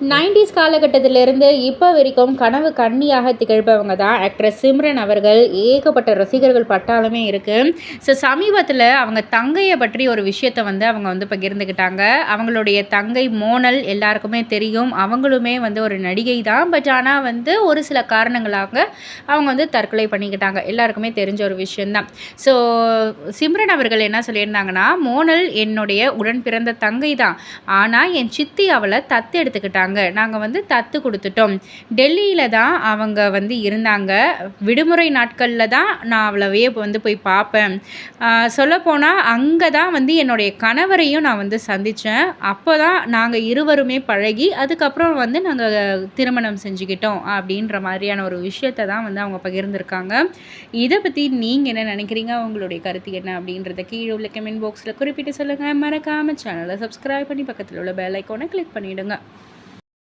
90s காலகட்டத்திலிருந்து இப்போ வரைக்கும் கனவு கன்னியாக திகழ்பவங்க தான் ஆக்ட்ரஸ் சிம்ரன் அவர்கள். ஏகப்பட்ட ரசிகர்கள் பட்டாளமே இருக்குது. ஸோ சமீபத்தில் அவங்க தங்கையை பற்றி ஒரு விஷயத்தை வந்து அவங்க வந்து பகிர்ந்துக்கிட்டாங்க. அவங்களுடைய தங்கை மோனல் எல்லாருக்குமே தெரியும். அவங்களுமே வந்து ஒரு நடிகை தான். பட் ஆனால் வந்து ஒரு சில காரணங்களாக அவங்க வந்து தற்கொலை பண்ணிக்கிட்டாங்க. எல்லாருக்குமே தெரிஞ்ச ஒரு விஷயந்தான். ஸோ சிம்ரன் அவர்கள் என்ன சொல்லியிருந்தாங்கன்னா, மோனல் என்னுடைய உடன் பிறந்த தங்கை தான். ஆனால் என் சித்தி அவளை தத்து எடுத்துக்கிட்டாங்க. நாங்கள் வந்து தத்து கொடுத்துட்டோம். டெல்லியில் தான் அவங்க வந்து இருந்தாங்க. விடுமுறை நாட்களில் தான் நான் அவளவே வந்து போய் பார்ப்பேன். சொல்லப்போனால் அங்கே தான் வந்து என்னுடைய கணவரையும் நான் வந்து சந்தித்தேன். அப்போ தான் நாங்கள் இருவருமே பழகி அதுக்கப்புறம் வந்து நாங்கள் திருமணம் செஞ்சுக்கிட்டோம் அப்படின்ற மாதிரியான ஒரு விஷயத்தை தான் வந்து அவங்க பகிர்ந்துருக்காங்க. இதை பற்றி நீங்கள் என்ன நினைக்கிறீங்க? உங்களுடைய கருத்து என்ன அப்படின்றத கீழே உள்ள கமெண்ட் பாக்ஸில் குறிப்பிட்டு சொல்லுங்கள். மறக்காமல் சேனலை சப்ஸ்கிரைப் பண்ணி பக்கத்தில் உள்ள பெல் ஐக்கானை கிளிக் பண்ணிவிடுங்க.